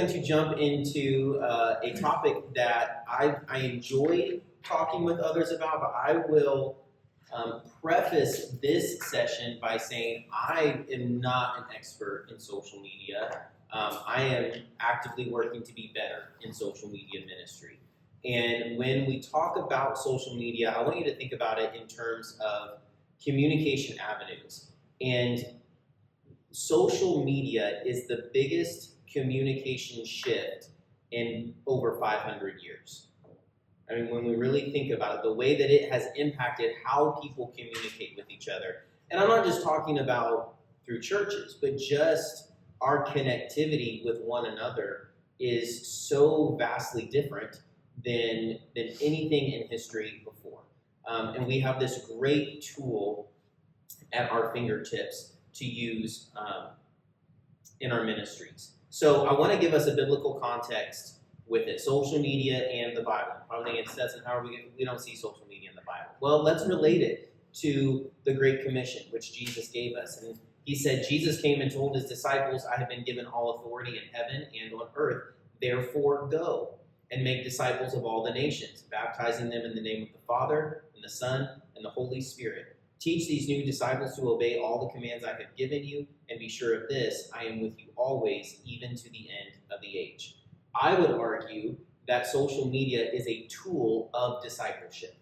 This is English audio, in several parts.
going to jump into a topic that I enjoy talking with others about, but I will preface this session by saying I am not an expert in social media. I am actively working to be better in social media ministry. And when we talk about social media, I want you to think about it in terms of communication avenues. And social media is the biggest communication shift in over 500 years. I mean, when we really think about it, the way that it has impacted how people communicate with each other. And I'm not just talking about through churches, but just our connectivity with one another is so vastly different than anything in history before. And we have this great tool at our fingertips to use in our ministries. So I want to give us a biblical context with it, social media and the Bible. Probably thinking, Stetson, how are we don't see social media in the Bible. Well, let's relate it to the Great Commission, which Jesus gave us. And he said, Jesus came and told his disciples, I have been given all authority in heaven and on earth. Therefore, go and make disciples of all the nations, baptizing them in the name of the Father, and the Son, and the Holy Spirit. Teach these new disciples to obey all the commands I have given you, and be sure of this, I am with you always, even to the end of the age. I would argue that social media is a tool of discipleship.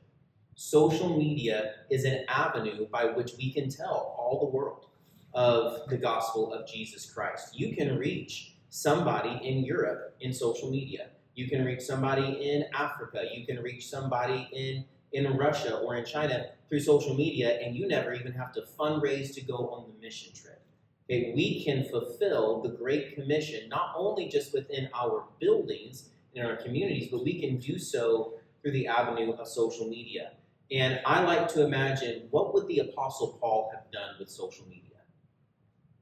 Social media is an avenue by which we can tell all the world of the gospel of Jesus Christ. You can reach somebody in Europe in social media. You can reach somebody in Africa. You can reach somebody in Russia or in China through social media, and you never even have to fundraise to go on the mission trip. Okay, we can fulfill the Great Commission not only just within our buildings, in our communities, but we can do so through the avenue of social media. And I like to imagine, what would the Apostle Paul have done with social media?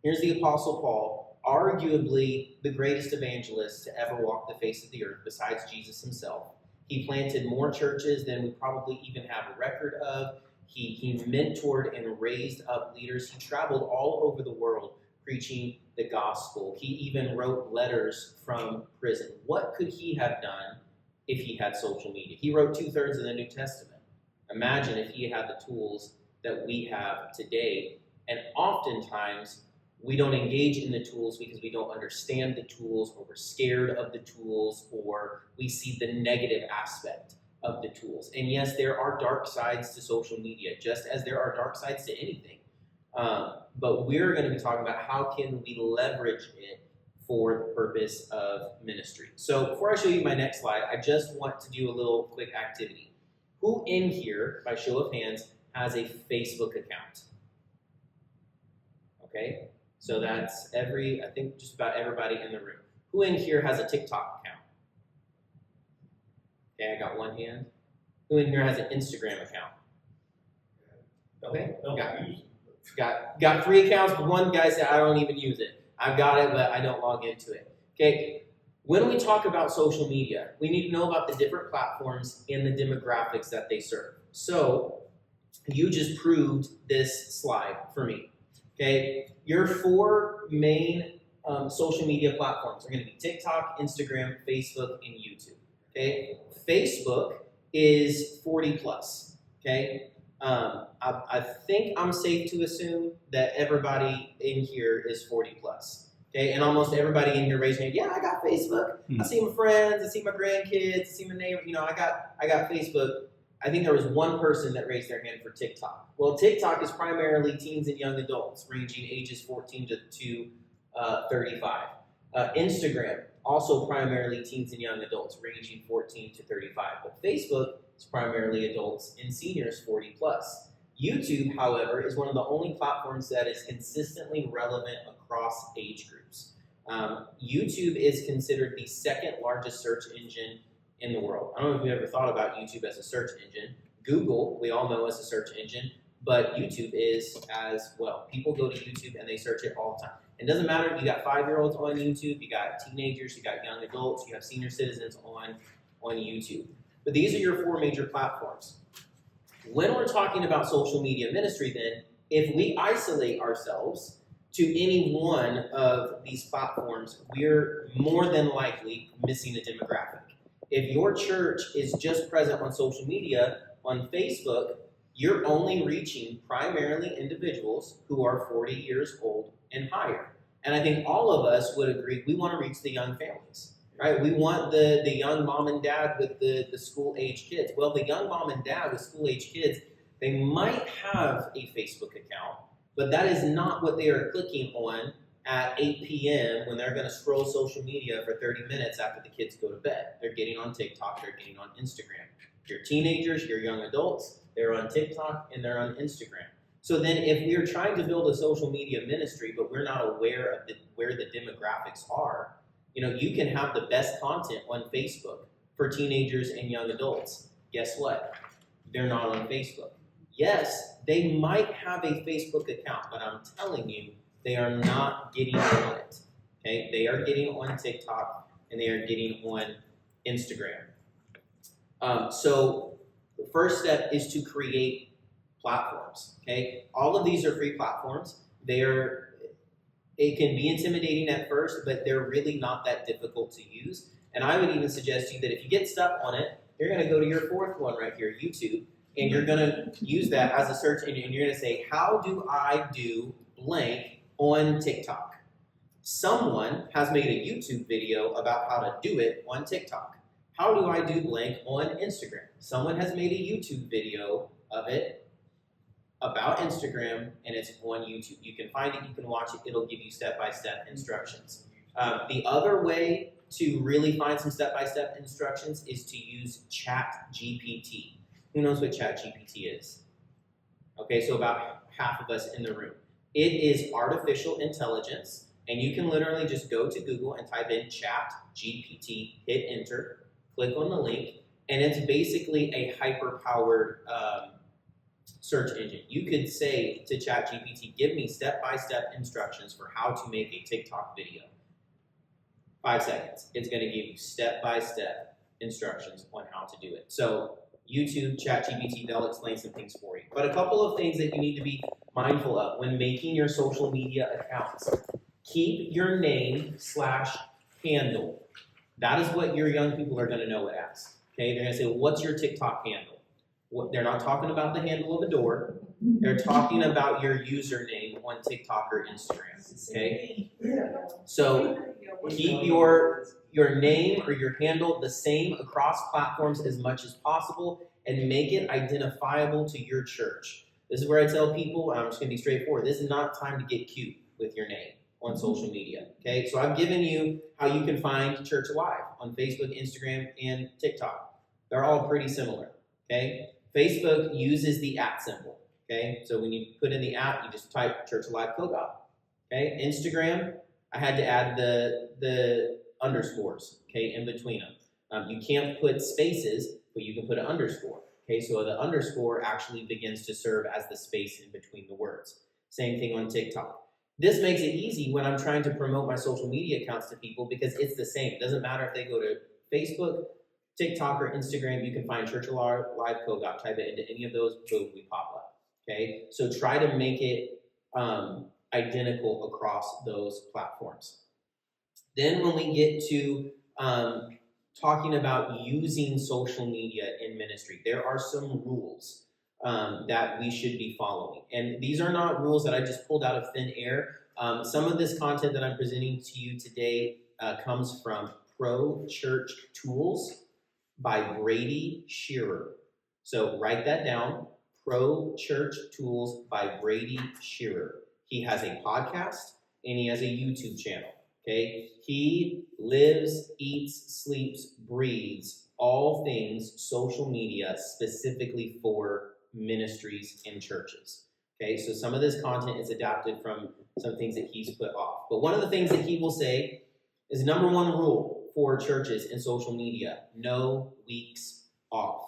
Here's the Apostle Paul, arguably the greatest evangelist to ever walk the face of the earth besides Jesus himself. He planted more churches than we probably even have a record of. He mentored and raised up leaders. He traveled all over the world preaching the gospel. He even wrote letters from prison. What could he have done if he had social media? He wrote 2/3 of the New Testament. Imagine if he had the tools that we have today. And oftentimes, we don't engage in the tools because we don't understand the tools, or we're scared of the tools, or we see the negative aspect of the tools. And yes, there are dark sides to social media, just as there are dark sides to anything. But we're going to be talking about how can we leverage it for the purpose of ministry. So before I show you my next slide, I just want to do a little quick activity. Who in here, by show of hands, has a Facebook account? Okay, so that's I think just about everybody in the room. Who in here has a TikTok account? Okay, I got one hand. Who in here has an Instagram account? Okay, got 3 accounts, but one guy said, I don't even use it. I've got it, but I don't log into it. Okay, when we talk about social media, we need to know about the different platforms and the demographics that they serve. So, you just proved this slide for me. Okay, your 4 main social media platforms are going to be TikTok, Instagram, Facebook, and YouTube. Okay, Facebook is 40 plus. Okay, I think I'm safe to assume that everybody in here is 40 plus. Okay, and almost everybody in here raising their hand. Yeah, I got Facebook. I see my friends. I see my grandkids. I see my neighbor. I got Facebook. I think there was one person that raised their hand for TikTok. Well, TikTok is primarily teens and young adults, ranging ages 14 to 35. Instagram, also primarily teens and young adults, ranging 14 to 35. But Facebook is primarily adults and seniors 40 plus. YouTube, however, is one of the only platforms that is consistently relevant across age groups. YouTube is considered the second largest search engine in the world. I don't know if you ever thought about YouTube as a search engine. Google, we all know as a search engine, but YouTube is as well. People go to YouTube and they search it all the time. It doesn't matter if you got 5-year-olds on YouTube, you got teenagers, you got young adults, you have senior citizens on YouTube. But these are your 4 major platforms. When we're talking about social media ministry then, if we isolate ourselves to any one of these platforms, we're more than likely missing a demographic. If your church is just present on social media, on Facebook, you're only reaching primarily individuals who are 40 years old and higher. And I think all of us would agree we want to reach the young families, right? We want the young mom and dad with the school-age kids. Well, the young mom and dad with school-age kids, they might have a Facebook account, but that is not what they are clicking on at 8 p.m. when they're going to scroll social media for 30 minutes after the kids go to bed. They're getting on TikTok, they're getting on Instagram. Your teenagers, your young adults, they're on TikTok and they're on Instagram. So then if we're trying to build a social media ministry, but we're not aware of where the demographics are, you can have the best content on Facebook for teenagers and young adults. Guess what? They're not on Facebook. Yes, they might have a Facebook account, but I'm telling you, they are not getting on it. Okay? They are getting on TikTok and they are getting on Instagram. So the first step is to create platforms. Okay? All of these are free platforms. It can be intimidating at first, but they're really not that difficult to use. And I would even suggest to you that if you get stuck on it, you're going to go to your fourth one right here, YouTube, and you're going to use that as a search engine, and you're going to say, how do I do blank on TikTok? Someone has made a YouTube video about how to do it on TikTok. How do I do blank on Instagram? Someone has made a YouTube video of it about Instagram, and it's on YouTube. You can find it, you can watch it, it'll give you step-by-step instructions. The other way to really find some step-by-step instructions is to use ChatGPT. Who knows what ChatGPT is? Okay, so about half of us in the room. It is artificial intelligence, and you can literally just go to Google and type in ChatGPT, hit enter, click on the link, and it's basically a hyper-powered search engine. You could say to ChatGPT, give me step-by-step instructions for how to make a TikTok video. 5 seconds. It's going to give you step-by-step instructions on how to do it. So YouTube, ChatGPT, they'll explain some things for you. But a couple of things that you need to be mindful of when making your social media accounts. Keep your name/handle. That is what your young people are going to know it as. Okay, they're going to say, well, what's your TikTok handle? They're not talking about the handle of a door. They're talking about your username on TikTok or Instagram. Okay, so keep your name or your handle the same across platforms as much as possible, and make it identifiable to your church. This is where I tell people, I'm just going to be straightforward, this is not time to get cute with your name on social media. Okay, so I've given you how you can find Church Alive on Facebook, Instagram, and TikTok. They're all pretty similar. Okay, Facebook uses the @ symbol. Okay, so when you put in the @ you just type Church Alive Koga. Okay, Instagram, I had to add the underscores, okay, in between them. You can't put spaces, but you can put an underscore. Okay, so the underscore actually begins to serve as the space in between the words. Same thing on TikTok. This makes it easy when I'm trying to promote my social media accounts to people because it's the same. It doesn't matter if they go to Facebook, TikTok, or Instagram. You can find Church Alive Koga. Type it into any of those, boom, we pop up. Okay, so try to make it identical across those platforms. Then when we get to talking about using social media in ministry, there are some rules that we should be following. And these are not rules that I just pulled out of thin air. Some of this content that I'm presenting to you today comes from Pro Church Tools by Brady Shearer. So write that down, Pro Church Tools by Brady Shearer. He has a podcast and he has a YouTube channel. Okay, he lives, eats, sleeps, breathes all things social media specifically for ministries and churches. Okay, so some of this content is adapted from some things that he's put off. But one of the things that he will say is number one rule for churches and social media: no weeks off.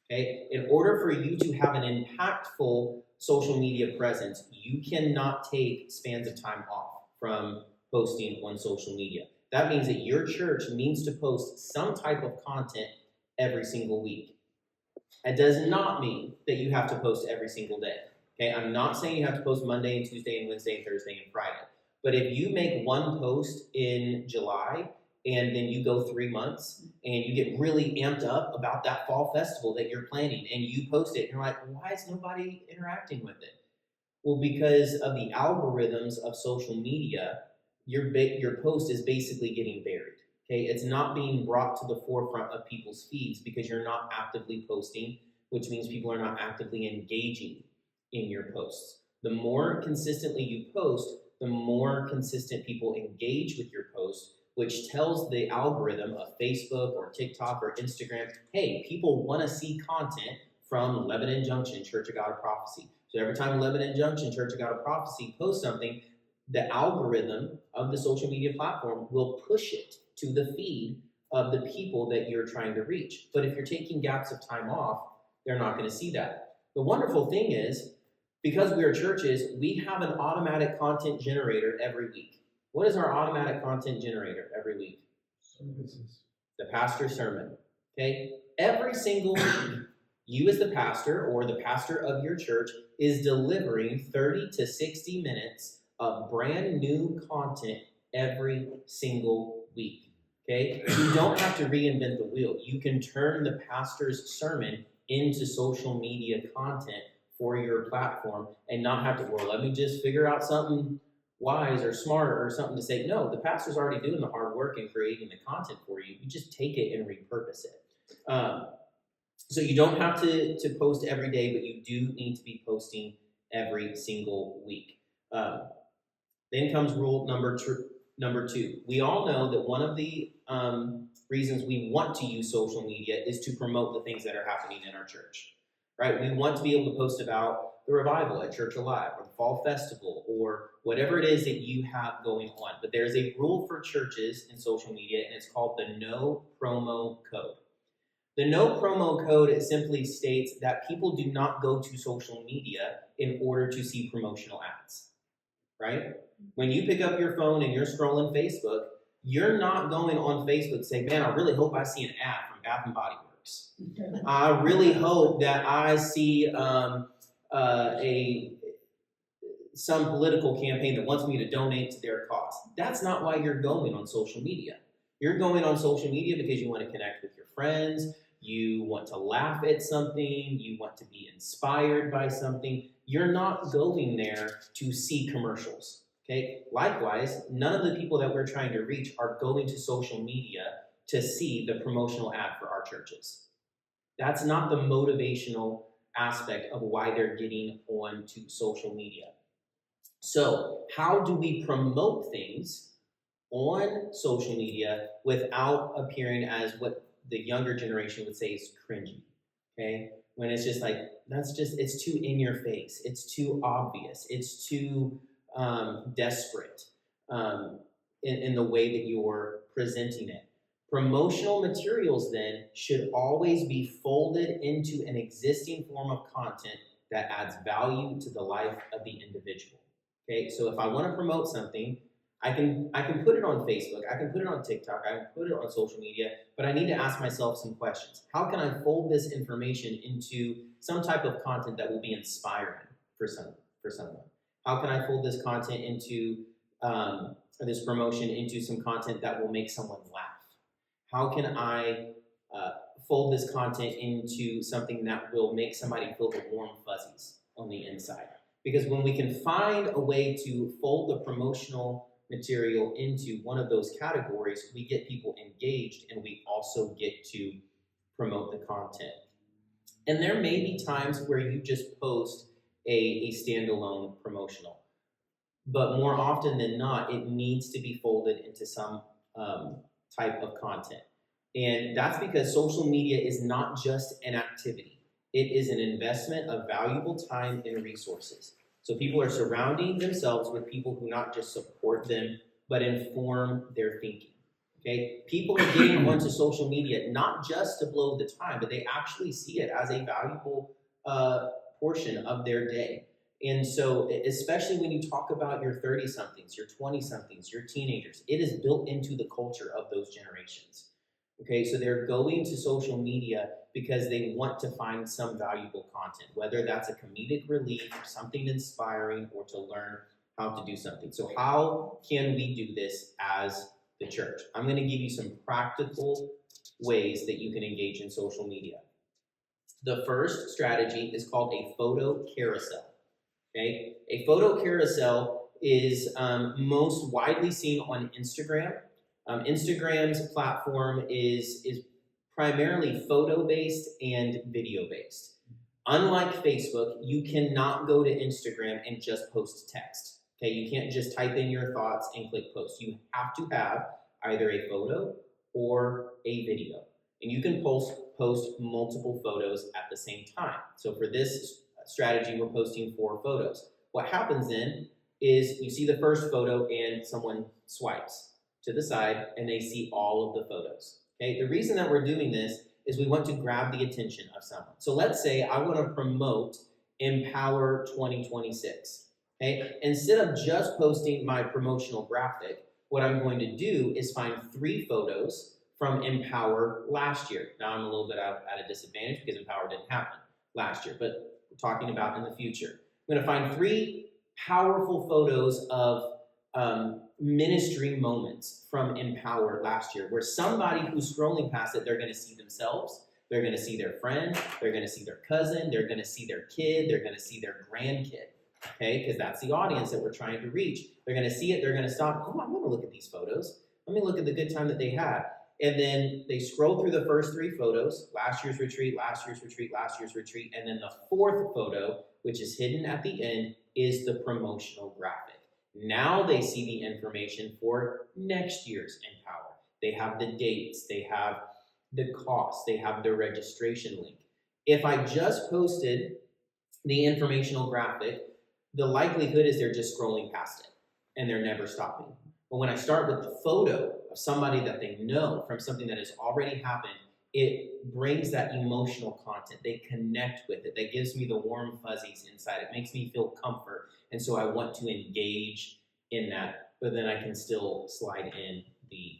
Okay, in order for you to have an impactful social media presence, you cannot take spans of time off from posting on social media. That means that your church needs to post some type of content every single week. It does not mean that you have to post every single day. Okay, I'm not saying you have to post Monday and Tuesday and Wednesday and Thursday and Friday. But if you make one post in July and then you go 3 months and you get really amped up about that fall festival that you're planning and you post it and you're like, why is nobody interacting with it? Well, because of the algorithms of social media, your post is basically getting buried. Okay, it's not being brought to the forefront of people's feeds because you're not actively posting, which means people are not actively engaging in your posts. The more consistently you post, the more consistent people engage with your post, which tells the algorithm of Facebook or TikTok or Instagram, hey, people want to see content from Lebanon Junction Church of God of Prophecy. So every time Lebanon Junction Church of God of Prophecy posts something, the algorithm of the social media platform will push it to the feed of the people that you're trying to reach. But if you're taking gaps of time off, they're not going to see that. The wonderful thing is, because we are churches, we have an automatic content generator every week. What is our automatic content generator every week? Services. The pastor's sermon. Okay? Every single week, you as the pastor or the pastor of your church is delivering 30 to 60 minutes of brand new content every single week. Okay? You don't have to reinvent the wheel. You can turn the pastor's sermon into social media content for your platform and not have to, well, let me just figure out something wise or smart or something to say. No, the pastor's already doing the hard work and creating the content for you. You just take it and repurpose it. So you don't have to post every day, but you do need to be posting every single week. Then comes rule number two. We all know that one of the reasons we want to use social media is to promote the things that are happening in our church, right? We want to be able to post about the revival at Church Alive or the Fall Festival or whatever it is that you have going on. But there's a rule for churches in social media, and it's called the no promo code. The no promo code simply states that people do not go to social media in order to see promotional ads, right? When you pick up your phone and you're scrolling Facebook, you're not going on Facebook to say, man, I really hope I see an ad from Bath and Body Works. I really hope that I see some political campaign that wants me to donate to their cause. That's not why you're going on social media. You're going on social media because you want to connect with your friends, you want to laugh at something, you want to be inspired by something. You're not going there to see commercials. Okay? Likewise, none of the people that we're trying to reach are going to social media to see the promotional ad for our churches. That's not the motivational aspect of why they're getting onto social media. So, how do we promote things on social media without appearing as what the younger generation would say is cringy? Okay? When it's just like, it's too in your face, it's too obvious, it's too desperate in the way that you're presenting it. Promotional materials then should always be folded into an existing form of content that adds value to the life of the individual. Okay, so if I want to promote something, I can put it on Facebook, I can put it on TikTok, I can put it on social media, but I need to ask myself some questions. How can I fold this information into some type of content that will be inspiring for someone? How can I fold this content into this promotion into some content that will make someone laugh? How can I fold this content into something that will make somebody feel the warm fuzzies on the inside? Because when we can find a way to fold the promotional material into one of those categories, we get people engaged and we also get to promote the content. And there may be times where you just post a standalone promotional, but more often than not, it needs to be folded into some type of content. And that's because social media is not just an activity. It is an investment of valuable time and resources. So people are surrounding themselves with people who not just support them, but inform their thinking. Okay? People are getting onto social media not just to blow the time, but they actually see it as a valuable portion of their day. And so, especially when you talk about your 30-somethings, your 20-somethings, your teenagers, it is built into the culture of those generations. Okay, so they're going to social media because they want to find some valuable content, whether that's a comedic relief, something inspiring, or to learn how to do something. So how can we do this as the church? I'm going to give you some practical ways that you can engage in social media. The first strategy is called a photo carousel. Okay, a photo carousel is most widely seen on Instagram. Instagram's platform is primarily photo-based and video-based. Unlike Facebook, you cannot go to Instagram and just post text. Okay, you can't just type in your thoughts and click post. You have to have either a photo or a video. And you can post multiple photos at the same time. So for this strategy, we're posting 4 photos. What happens then is you see the first photo and someone swipes to the side and they see all of the photos. Okay, the reason that we're doing this is we want to grab the attention of someone. So let's say I want to promote Empower 2026. Okay, instead of just posting my promotional graphic, what I'm going to do is find 3 photos from Empower last year. Now I'm a little bit at a disadvantage because Empower didn't happen last year, but we're talking about in the future. I'm going to find 3 powerful photos of ministry moments from Empower last year, where somebody who's scrolling past it, they're going to see themselves, they're going to see their friend, they're going to see their cousin, they're going to see their kid, they're going to see their grandkid. Okay, because that's the audience that we're trying to reach. They're going to see it, they're going to stop. Oh, I'm going to look at these photos. Let me look at the good time that they had. And then they scroll through the first 3 photos, last year's retreat, last year's retreat, last year's retreat, and then the 4th photo, which is hidden at the end, is the promotional graphic. Now they see the information for next year's Empower. They have the dates, they have the cost, they have the registration link. If I just posted the informational graphic, the likelihood is they're just scrolling past it and they're never stopping. But when I start with the photo of somebody that they know from something that has already happened, it brings that emotional content. They connect with it. That gives me the warm fuzzies inside. It makes me feel comfort. And so I want to engage in that, but then I can still slide in the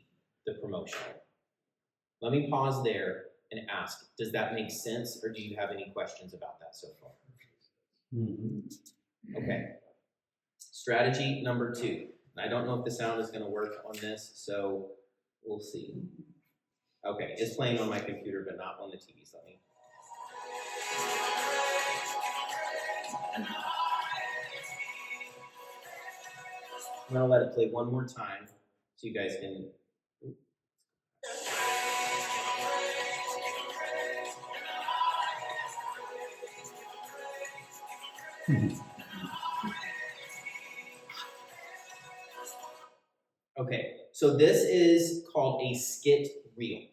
promotional. Let me pause there and ask, does that make sense, or do you have any questions about that so far? Okay. Strategy number 2. I don't know if the sound is going to work on this, so we'll see. Okay, it's playing on my computer, but not on the TV. So let me. I'm going to let it play one more time so you guys can. Okay, so this is called a skit reel,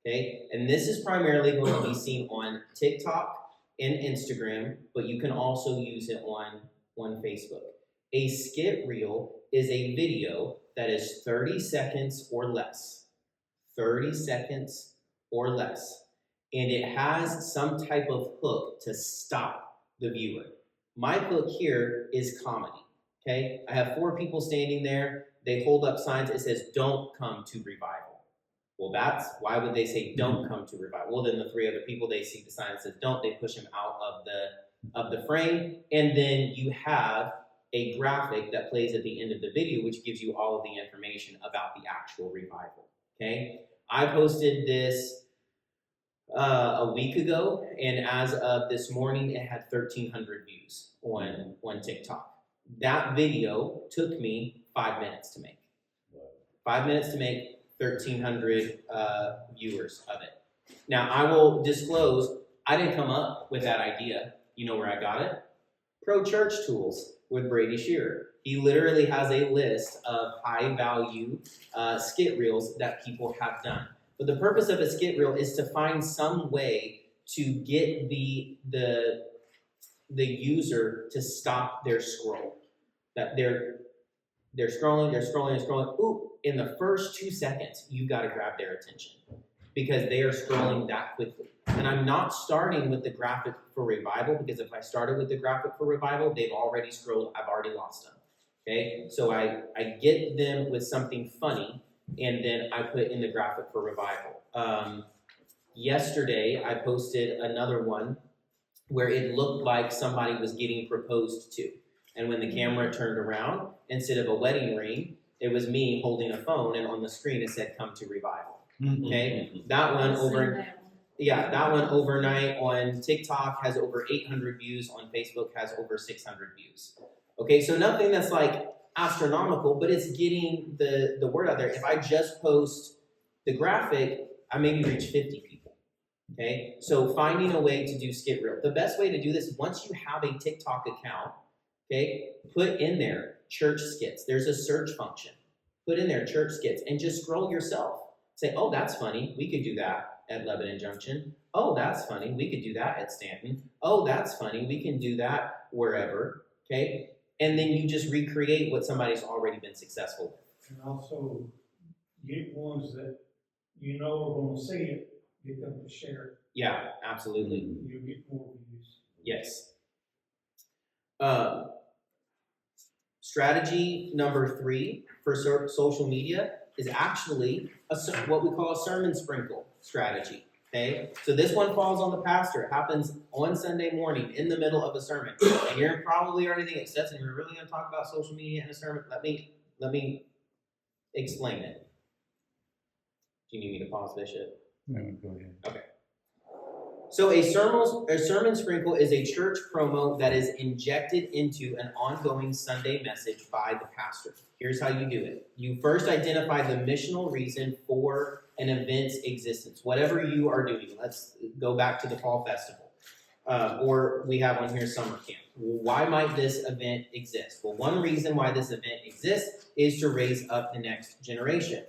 okay? And this is primarily going to be seen on TikTok and Instagram, but you can also use it on Facebook. A skit reel is a video that is 30 seconds or less. 30 seconds or less. And it has some type of hook to stop the viewer. My hook here is comedy, okay? I have 4 people standing there. They hold up signs. It says, "Don't come to revival." Well, why would they say, "Don't come to revival"? Well, then the 3 other people, they see the sign that says, "Don't." They push them out of the frame. And then you have a graphic that plays at the end of the video, which gives you all of the information about the actual revival, okay? I posted this a week ago, and as of this morning, it had 1,300 views on TikTok. That video took me 5 minutes to make. 5 minutes to make, 1,300 viewers of it. Now, I will disclose, I didn't come up with that idea. You know where I got it? Pro Church Tools with Brady Shearer. He literally has a list of high-value skit reels that people have done. But the purpose of a skit reel is to find some way to get the user to stop their scroll. That they're scrolling. Ooh, in the first 2 seconds, you've got to grab their attention because they are scrolling that quickly. And I'm not starting with the graphic for revival, because if I started with the graphic for revival, they've already scrolled. I've already lost them. Okay, so I get them with something funny, and then I put in the graphic for revival. Yesterday, I posted another one where it looked like somebody was getting proposed to. And when the camera turned around, instead of a wedding ring, it was me holding a phone, and on the screen it said, "Come to revival." Okay? That one overnight on TikTok has over 800 views, on Facebook has over 600 views. Okay, so nothing that's like astronomical, but it's getting the word out there. If I just post the graphic, I maybe reach 50 people. Okay, so finding a way to do skit reel. The best way to do this is once you have a TikTok account, okay, put in there church skits. There's a search function. Put in there church skits and just scroll yourself. Say, oh, that's funny. We could do that at Lebanon Junction. Oh, that's funny. We could do that at Stanton. Oh, that's funny. We can do that wherever. Okay, and then you just recreate what somebody's already been successful with. And also get ones that you know are going to see it. Get them to share it. Yeah, absolutely. You'll get more views. Yes. Strategy number 3 for social media is actually what we call a sermon sprinkle strategy. Okay, so this one falls on the pastor. It happens on Sunday morning in the middle of a sermon, and you're probably already thinking, Stetson, you're really going to talk about social media in a sermon? Let me explain it. Do you need me to pause, Bishop? No, go ahead. Okay. So a sermon sprinkle is a church promo that is injected into an ongoing Sunday message by the pastor. Here's how you do it. You first identify the missional reason for an event's existence. Whatever you are doing. Let's go back to the fall festival. Or we have on here summer camp. Why might this event exist? Well, one reason why this event exists is to raise up the next generation.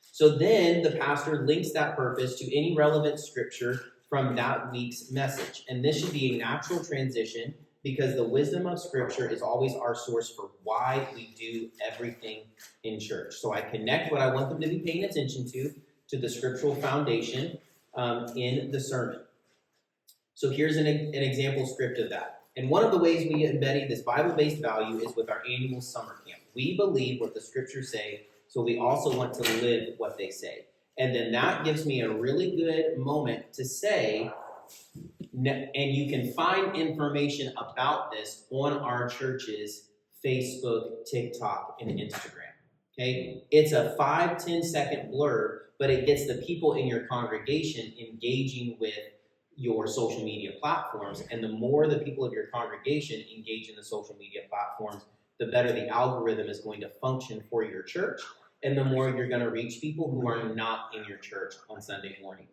So then the pastor links that purpose to any relevant scripture from that week's message. And this should be a natural transition because the wisdom of scripture is always our source for why we do everything in church. So I connect what I want them to be paying attention to the scriptural foundation in the sermon. So here's an example script of that. And one of the ways we embed this Bible-based value is with our annual summer camp. We believe what the scriptures say, so we also want to live what they say. And then that gives me a really good moment to say, and you can find information about this on our church's Facebook, TikTok, and Instagram. Okay? It's a 5-10 second blurb, but it gets the people in your congregation engaging with your social media platforms. And the more the people of your congregation engage in the social media platforms, the better the algorithm is going to function for your church. And the more you're going to reach people who are not in your church on Sunday morning.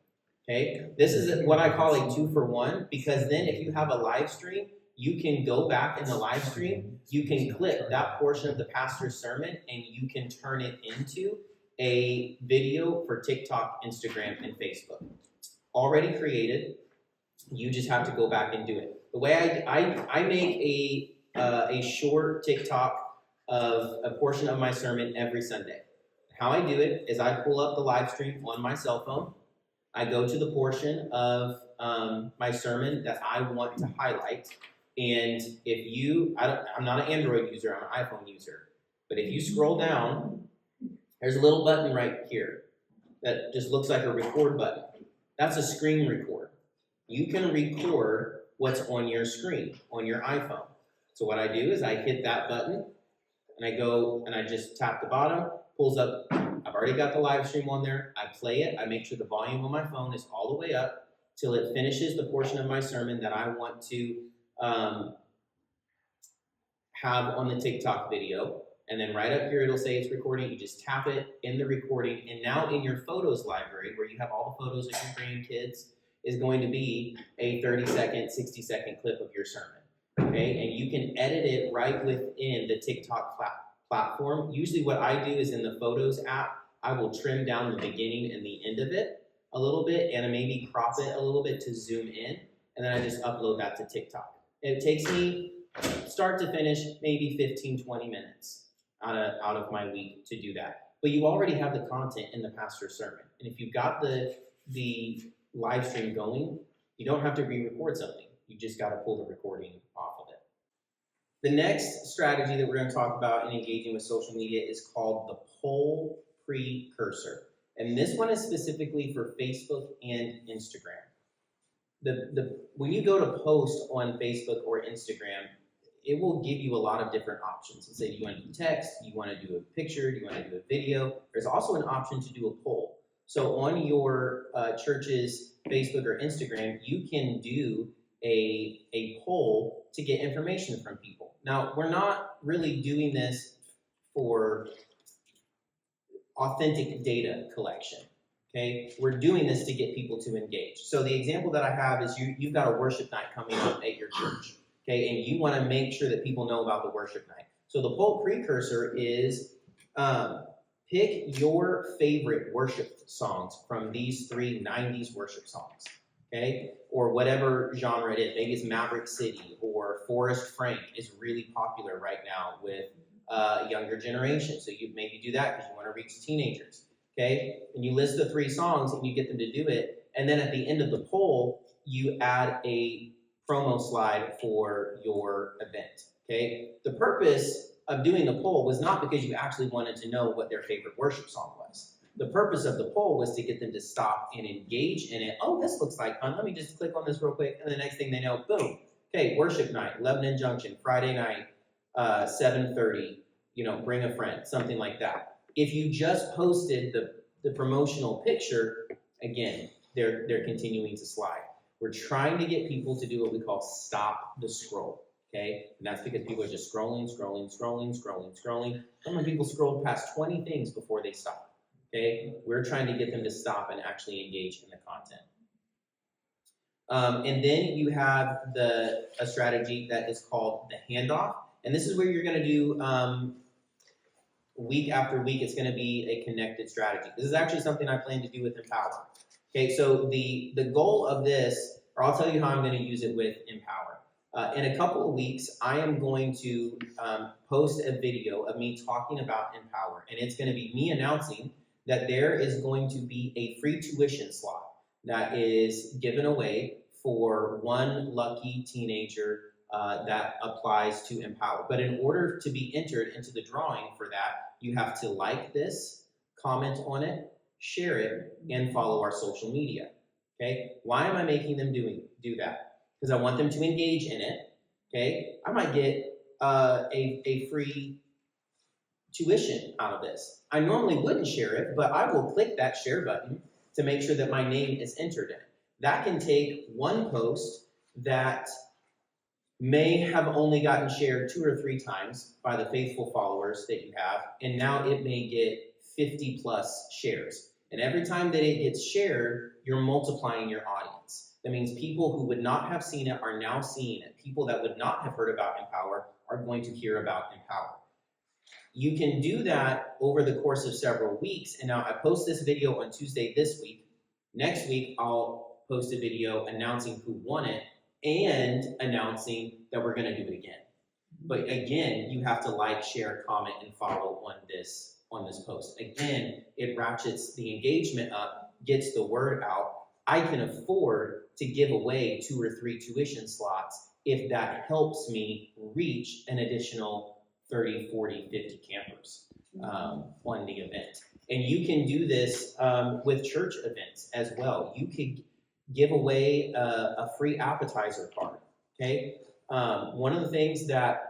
Okay? This is what I call a 2-for-1, because then if you have a live stream, you can go back in the live stream, you can clip that portion of the pastor's sermon, and you can turn it into a video for TikTok, Instagram, and Facebook. Already created, you just have to go back and do it. The way I make a short TikTok of a portion of my sermon every Sunday. How I do it is I pull up the live stream on my cell phone. I go to the portion of my sermon that I want to highlight. And I'm not an Android user, I'm an iPhone user. But if you scroll down, there's a little button right here that just looks like a record button. That's a screen record. You can record what's on your screen, on your iPhone. So what I do is I hit that button, and I go and I just tap the bottom, pulls up. I've already got the live stream on there. I play it. I make sure the volume on my phone is all the way up till it finishes the portion of my sermon that I want to have on the TikTok video. And then right up here, it'll say it's recording. You just tap it in the recording. And now in your photos library, where you have all the photos of your grandkids, is going to be a 30-second, 60-second clip of your sermon. Okay, and you can edit it right within the TikTok platform. Usually what I do is in the Photos app, I will trim down the beginning and the end of it a little bit and maybe crop it a little bit to zoom in, and then I just upload that to TikTok. It takes me start to finish maybe 15-20 minutes out of my week to do that. But you already have the content in the pastor's sermon. And if you've got the live stream going, you don't have to re-record something. You just got to pull the recording off of it. The next strategy that we're going to talk about in engaging with social media is called the poll precursor. And this one is specifically for Facebook and Instagram. When you go to post on Facebook or Instagram, it will give you a lot of different options. Let's say you want to do text, you want to do a picture, you want to do a video. There's also an option to do a poll. So on your church's Facebook or Instagram, you can do a poll to get information from people. Now, we're not really doing this for authentic data collection. Okay, we're doing this to get people to engage. So the example that I have is you've got a worship night coming up at your church. Okay, and you want to make sure that people know about the worship night. So the poll precursor is pick your favorite worship songs from these 3 90s worship songs. Okay, or whatever genre it is. Maybe it's Maverick City or Forrest Frank is really popular right now with younger generation. So you maybe do that because you want to reach teenagers. Okay, and you list the 3 songs and you get them to do it. And then at the end of the poll, you add a promo slide for your event. Okay, the purpose of doing the poll was not because you actually wanted to know what their favorite worship song was. The purpose of the poll was to get them to stop and engage in it. Oh, this looks like fun. Let me just click on this real quick. And the next thing they know, boom. Okay, worship night, Lebanon Junction, Friday night, 7:30. Bring a friend, something like that. If you just posted the promotional picture, again, they're continuing to slide. We're trying to get people to do what we call stop the scroll, okay? And that's because people are just scrolling. Some people scroll past 20 things before they stop, okay? We're trying to get them to stop and actually engage in the content. And then you have a strategy that is called the handoff. And this is where you're going to do week after week. It's going to be a connected strategy. This is actually something I plan to do with Empower. Okay, so the goal of this, or I'll tell you how I'm going to use it with Empower. In a couple of weeks, I am going to post a video of me talking about Empower. And it's going to be me announcing that there is going to be a free tuition slot that is given away for one lucky teenager that applies to Empower. But in order to be entered into the drawing for that, you have to like this, comment on it, share it, and follow our social media. Okay? Why am I making them do that? Because I want them to engage in it. Okay? I might get a free tuition out of this. I normally wouldn't share it, but I will click that share button to make sure that my name is entered in it. That can take one post that may have only gotten shared 2 or 3 times by the faithful followers that you have, and now it may get 50 plus shares. And every time that it gets shared, you're multiplying your audience. That means people who would not have seen it are now seeing it. People that would not have heard about Empower are going to hear about Empower. You can do that over the course of several weeks. And now I post this video on Tuesday this week. Next week, I'll post a video announcing who won it and announcing that we're going to do it again. But again, you have to like, share, comment, and follow on this post. Again, it ratchets the engagement up, gets the word out. I can afford to give away 2 or 3 tuition slots if that helps me reach an additional 30, 40, 50 campers on the event. And you can do this with church events as well. You could give away a free appetizer card, okay? One of the things that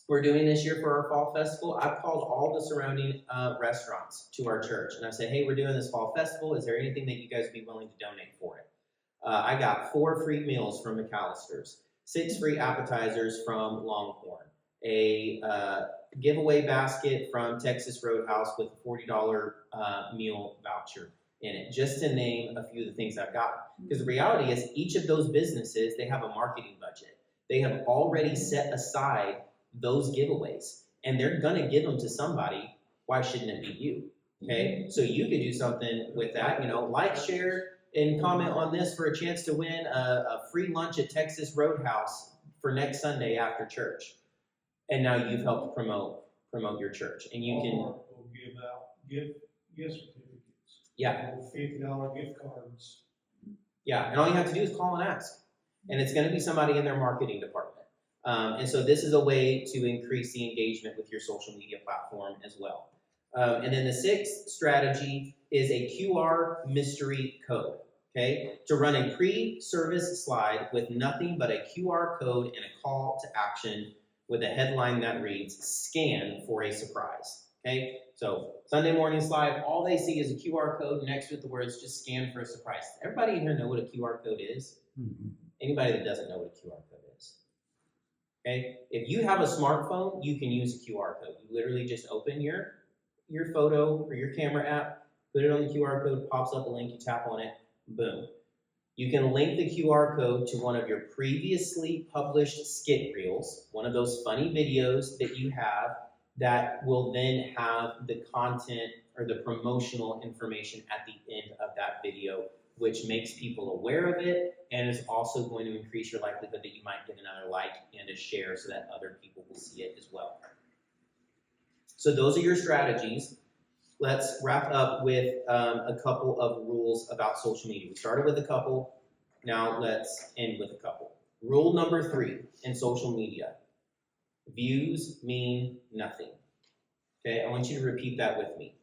we're doing this year for our fall festival, I've called all the surrounding restaurants to our church. And I've said, hey, we're doing this fall festival. Is there anything that you guys would be willing to donate for it? I got 4 free meals from McAllister's, 6 free appetizers from Longhorn, a giveaway basket from Texas Roadhouse with a $40 meal voucher in it, just to name a few of the things I've got. Because the reality is each of those businesses, they have a marketing budget. They have already set aside those giveaways, and they're going to give them to somebody. Why shouldn't it be you? Okay, so you could do something with that, like, share, and comment on this for a chance to win a free lunch at Texas Roadhouse for next Sunday after church. And now you've helped promote your church, and you can. We'll give out gift certificates. Yeah. $50 gift cards. Yeah, and all you have to do is call and ask, and it's going to be somebody in their marketing department. And so this is a way to increase the engagement with your social media platform as well. And then the sixth strategy is a QR mystery code. Okay, to run a pre-service slide with nothing but a QR code and a call to action with a headline that reads, "Scan for a surprise." Okay, so Sunday morning slide, all they see is a QR code next with the words, "Just scan for a surprise." Everybody in here know what a QR code is? Anybody that doesn't know what a QR code is? Okay, if you have a smartphone, you can use a QR code. You literally just open your photo or your camera app, put it on the QR code, pops up a link, you tap on it, boom. You can link the QR code to one of your previously published skit reels, one of those funny videos that you have that will then have the content or the promotional information at the end of that video, which makes people aware of it and is also going to increase your likelihood that you might get another like and a share so that other people will see it as well. So those are your strategies. Let's wrap up with a couple of rules about social media. We started with a couple, now let's end with a couple. Rule number 3 in social media: views mean nothing. Okay, I want you to repeat that with me.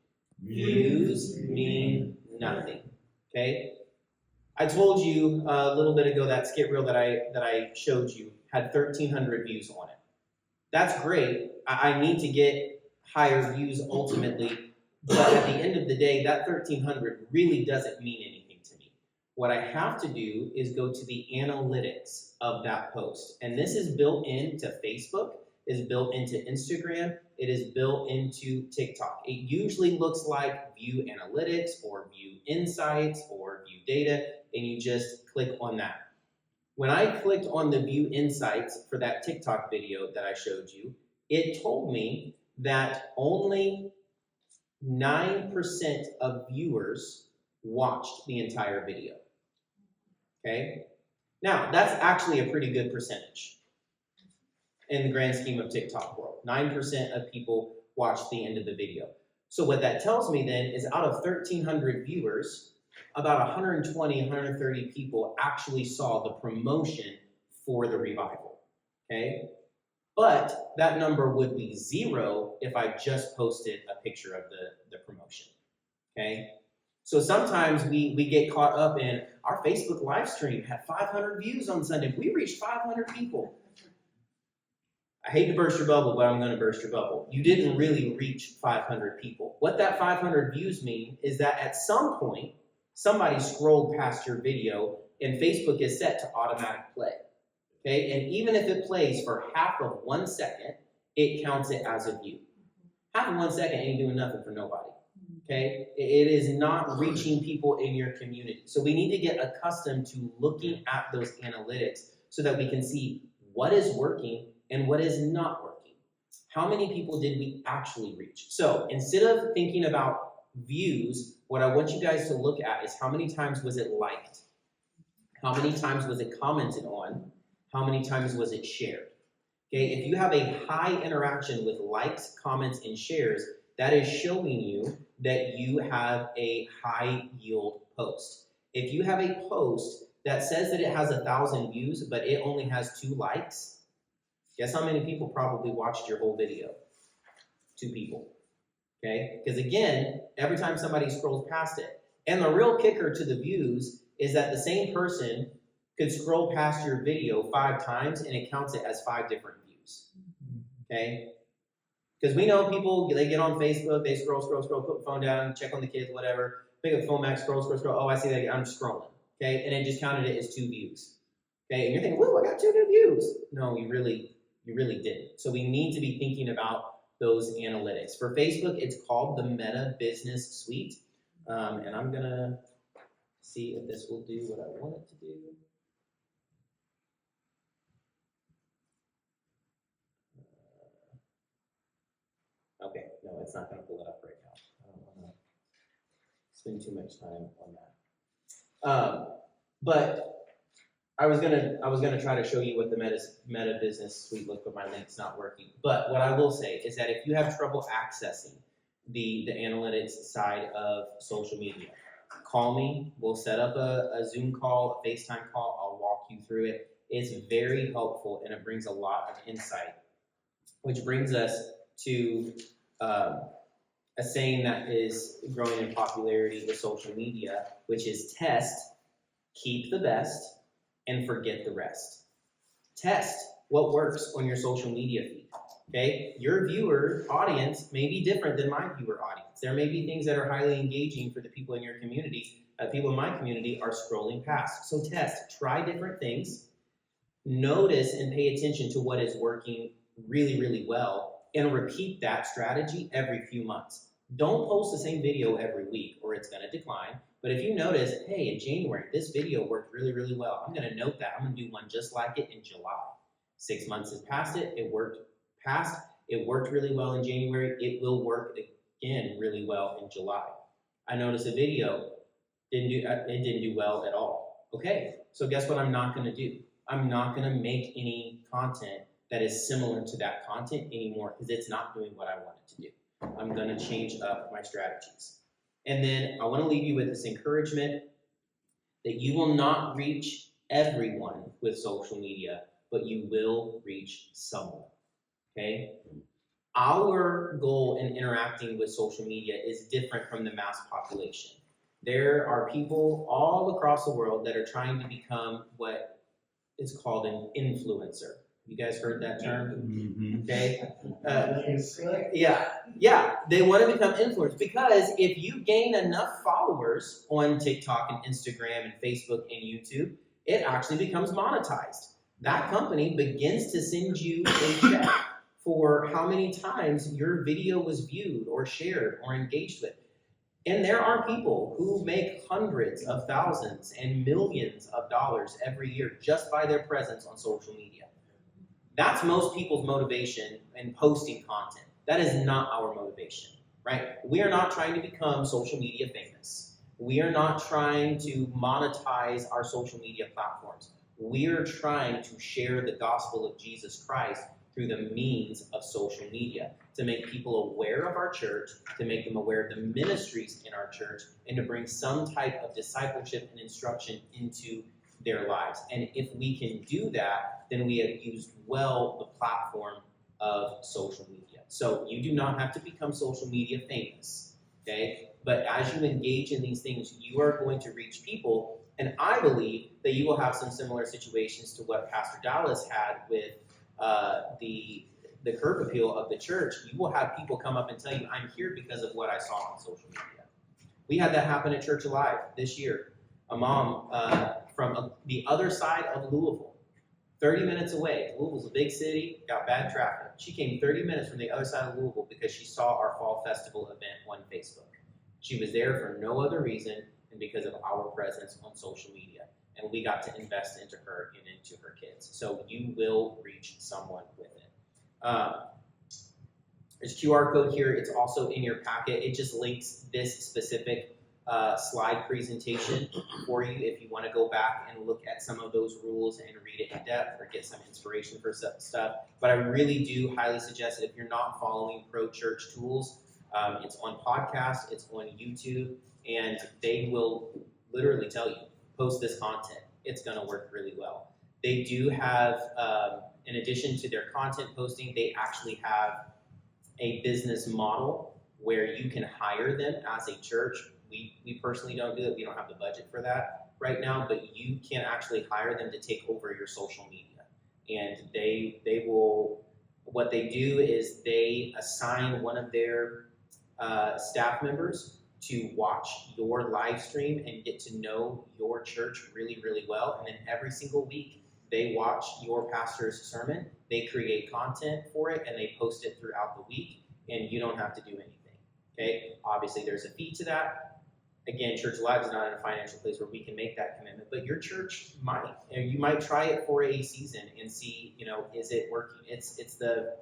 Views mean nothing. Okay, I told you a little bit ago that skit reel that I showed you had 1,300 views on it. That's great. I need to get higher views ultimately, but at the end of the day, that 1,300 really doesn't mean anything to me. What I have to do is go to the analytics of that post. And this is built into Facebook, is built into Instagram, it is built into TikTok. It usually looks like view analytics or view insights or view data, and you just click on that. When I clicked on the view insights for that TikTok video that I showed you, it told me that only 9% of viewers watched the entire video. Okay? Now, that's actually a pretty good percentage in the grand scheme of TikTok world. 9% of people watched the end of the video. So what that tells me then is out of 1,300 viewers, about 120, 130 people actually saw the promotion for the revival. Okay? But that number would be 0 if I just posted a picture of the promotion. Okay? So sometimes we get caught up in our Facebook live stream had 500 views on Sunday. We reached 500 people. I hate to burst your bubble, but I'm going to burst your bubble. You didn't really reach 500 people. What that 500 views mean is that at some point, somebody scrolled past your video and Facebook is set to automatic play. Okay, and even if it plays for half of 1 second, it counts it as a view. Half of 1 second ain't doing nothing for nobody. Okay, it is not reaching people in your community. So we need to get accustomed to looking at those analytics so that we can see what is working and what is not working. How many people did we actually reach? So instead of thinking about views, what I want you guys to look at is how many times was it liked? How many times was it commented on? How many times was it shared? Okay, if you have a high interaction with likes, comments, and shares, that is showing you that you have a high yield post. If you have a post that says that it has 1,000 views, but it only has 2 likes, guess how many people probably watched your whole video? 2 people. Okay, because again, every time somebody scrolls past it. And the real kicker to the views is that the same person could scroll past your video 5 times and it counts it as 5 different views. Okay? Because we know people, they get on Facebook, they scroll, put the phone down, check on the kids, whatever, pick up the phone back, scroll. Oh, I see that, I'm scrolling. Okay? And it just counted it as 2 views. Okay? And you're thinking, whoa, I got 2 new views. No, you really didn't. So we need to be thinking about those analytics. For Facebook, it's called the Meta Business Suite. And I'm going to see if this will do what I want it to do. Okay, no, it's not going to pull it up right now. I don't want to spend too much time on that. But I was gonna try to show you what the Meta Business Suite looks, but my link's not working. But what I will say is that if you have trouble accessing the analytics side of social media, call me. We'll set up a Zoom call, a FaceTime call. I'll walk you through it. It's very helpful and it brings a lot of insight, which brings us to a saying that is growing in popularity with social media, which is test, keep the best, and forget the rest. Test what works on your social media feed. Okay, your viewer audience may be different than my viewer audience. There may be things that are highly engaging for the people in your community. People in my community are scrolling past. So test, try different things, notice and pay attention to what is working really, really well, and repeat that strategy every few months. Don't post the same video every week or it's going to decline. But if you notice, hey, in January, this video worked really, really well, I'm going to note that. I'm going to do one just like it in July. 6 months has passed it. It worked really well in January. It will work again really well in July. I noticed a video it didn't do well at all. Okay, so guess what I'm not going to do? I'm not going to make any content that is similar to that content anymore because it's not doing what I want it to do. I'm going to change up my strategies. And then I want to leave you with this encouragement that you will not reach everyone with social media, but you will reach someone. Okay? Our goal in interacting with social media is different from the mass population. There are people all across the world that are trying to become what is called an influencer. You guys heard that term? Mm-hmm. Okay. Yeah. They want to become influencers because if you gain enough followers on TikTok and Instagram and Facebook and YouTube, it actually becomes monetized. That company begins to send you a check for how many times your video was viewed or shared or engaged with. And there are people who make hundreds of thousands and millions of dollars every year just by their presence on social media. That's most people's motivation in posting content. That is not our motivation, right? We are not trying to become social media famous. We are not trying to monetize our social media platforms. We are trying to share the gospel of Jesus Christ through the means of social media, to make people aware of our church, to make them aware of the ministries in our church, and to bring some type of discipleship and instruction into their lives. And if we can do that, then we have used well the platform of social media. So you do not have to become social media famous, okay? But as you engage in these things, you are going to reach people, and I believe that you will have some similar situations to what Pastor Dallas had with the curb appeal of the church. You will have people come up and tell you, I'm here because of what I saw on social media. We had that happen at Church Alive this year. A mom from the other side of Louisville, 30 minutes away. Louisville's a big city, got bad traffic. She came 30 minutes from the other side of Louisville because she saw our fall festival event on Facebook. She was there for no other reason than because of our presence on social media. And we got to invest into her and into her kids. So you will reach someone with it. There's QR code here. It's also in your packet. It just links this specific slide presentation for you if you want to go back and look at some of those rules and read it in depth or get some inspiration for stuff. But I really do highly suggest that if you're not following Pro Church Tools, it's on podcast, it's on YouTube, and they will literally tell you, post this content. It's going to work really well. They do have, in addition to their content posting, they actually have a business model where you can hire them as a church. We personally don't do it. We don't have the budget for that right now, but you can actually hire them to take over your social media. And they will, what they do is they assign one of their staff members to watch your live stream and get to know your church really, really well. And then every single week, they watch your pastor's sermon, they create content for it, and they post it throughout the week, and you don't have to do anything, okay? Obviously, there's a fee to that. Again, Church Alive is not in a financial place where we can make that commitment, but your church might. And you might try it for a season and see, is it working? It's the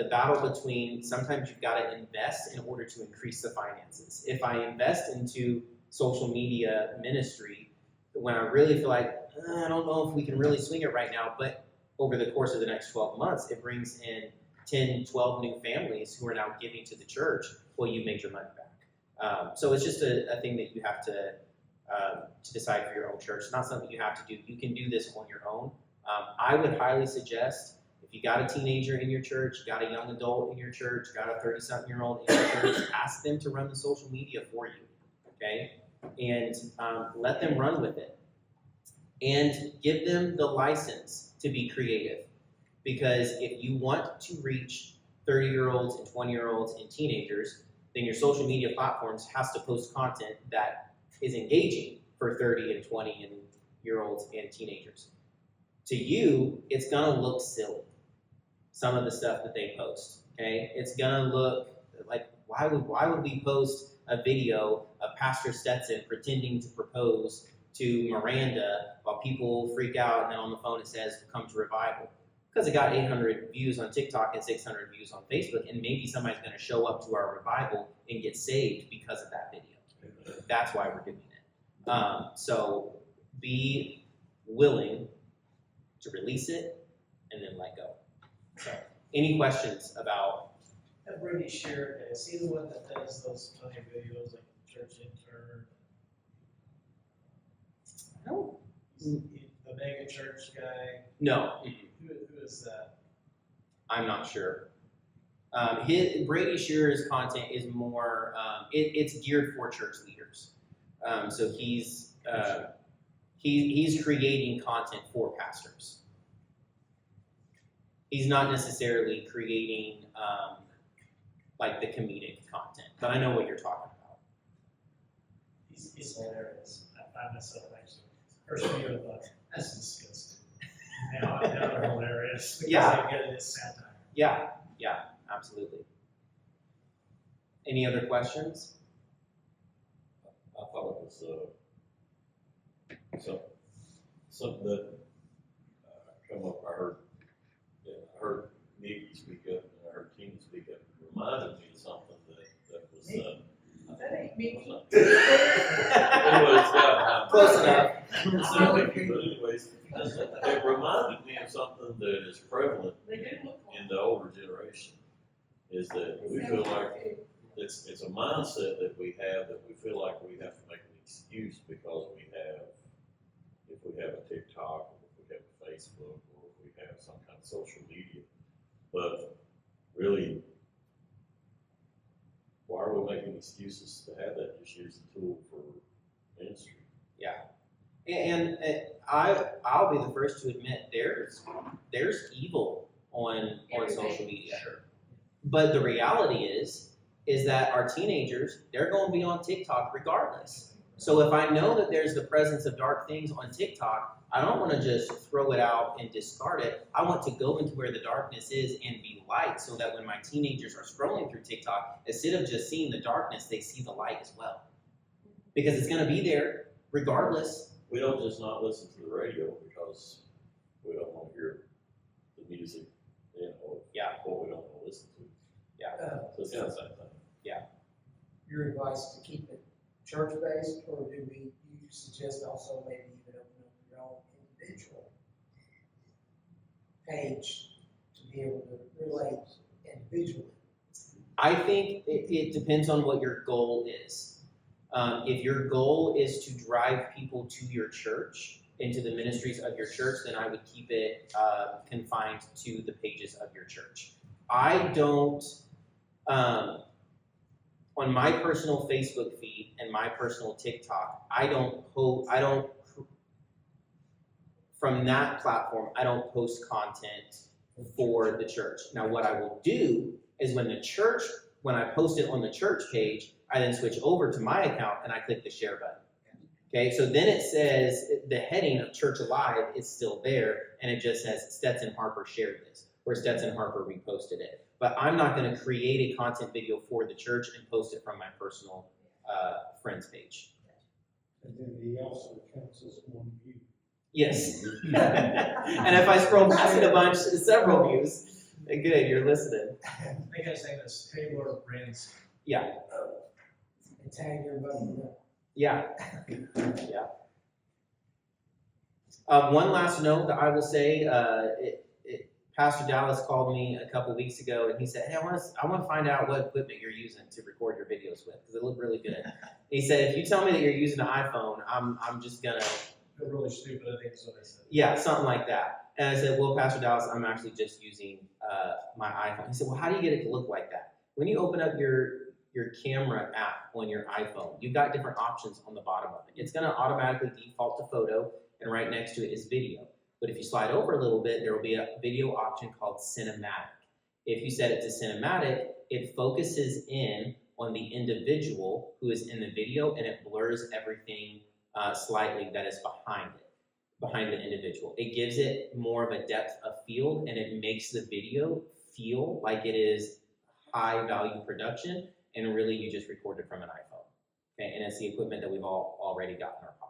battle between sometimes you've got to invest in order to increase the finances. If I invest into social media ministry, when I really feel like, I don't know if we can really swing it right now, but over the course of the next 12 months, it brings in 10, 12 new families who are now giving to the church, well, you made your money back. So it's just a thing that you have to decide for your own church. It's not something you have to do. You can do this on your own. I would highly suggest, If you got a teenager in your church, you got a young adult in your church, got a 30-something-year-old in your church, ask them to run the social media for you, okay? And let them run with it. And give them the license to be creative. Because if you want to reach 30-year-olds and 20-year-olds and teenagers, then your social media platforms has to post content that is engaging for 30 and 20-year-olds and teenagers. To you, it's gonna look silly, some of the stuff that they post, okay? It's gonna look like, why would we post a video of Pastor Stetson pretending to propose to Miranda while people freak out and then on the phone it says, come to revival? Because it got 800 views on TikTok and 600 views on Facebook, and maybe somebody's going to show up to our revival and get saved because of that video. That's why we're doing it. So be willing to release it and then let go. So, any questions about? That Brady shared, is he the one that does those funny videos like church intern? No. The mega church guy? No. Who is that? I'm not sure. Brady Shearer's content is more, it's geared for church leaders. So he's creating content for pastors. He's not necessarily creating like the comedic content, but I know what you're talking about. He's hilarious. I find myself actually, first video I thought, that's disgusting. Now they're hilarious because Yeah. they get it as satire. Yeah, absolutely. Any other questions? I thought it was something that come up. I heard Nikki speak up, and I heard Tina speak up. It reminded me of something that was. That ain't me. Anyways, Close enough. But anyways, it reminded me of something that is prevalent in the older generation. Is that we feel like it's a mindset that we have that we feel like we have to make an excuse because if we have a TikTok, or if we have a Facebook, or if we have some kind of social media. But really, why are we making excuses to have that? Just use the tool for ministry. Yeah. And I'll be the first to admit there's evil on social media. Sure. But the reality is that our teenagers, they're going to be on TikTok regardless. So if I know that there's the presence of dark things on TikTok, I don't want to just throw it out and discard it. I want to go into where the darkness is and be light so that when my teenagers are scrolling through TikTok, instead of just seeing the darkness, they see the light as well. Because it's going to be there regardless. We don't just not listen to the radio because we don't want to hear the music, what we don't want to listen to. Yeah. So it's kind of the same thing. Your advice to keep it church-based, or do you suggest also maybe even open up your own individual page to be able to relate individually? I think it depends on what your goal is. If your goal is to drive people to your church, into the ministries of your church, then I would keep it confined to the pages of your church. I don't, on my personal Facebook feed and my personal TikTok, from that platform, I don't post content for the church. Now, what I will do is when I post it on the church page, I then switch over to my account and I click the share button. Okay, so then it says the heading of Church Alive is still there, and it just says Stetson Harper shared this, or Stetson Harper reposted it. But I'm not going to create a content video for the church and post it from my personal friends page. And then he also counts as one view. Yes. And if I scroll past it a bunch, several views, good, you're listening. I think I say this, Taylor Brands. Yeah. And tag everybody up. Yeah. One last note that I will say, Pastor Dallas called me a couple weeks ago and he said, hey, I want to find out what equipment you're using to record your videos with because they look really good. He said, if you tell me that you're using an iPhone, I'm just gonna. They're really stupid, I think is what I said. Yeah, something like that. And I said, well, Pastor Dallas, I'm actually just using my iPhone. He said, well, how do you get it to look like that? When you open up your camera app on your iPhone, you've got different options on the bottom of it. It's going to automatically default to photo, and right next to it is video. But if you slide over a little bit, there will be a video option called cinematic. If you set it to cinematic, it focuses in on the individual who is in the video, and it blurs everything slightly that is behind the individual. It gives it more of a depth of field, and it makes the video feel like it is high value production, and really you just recorded from an iPhone. Okay, and it's the equipment that we've all already got in our pocket.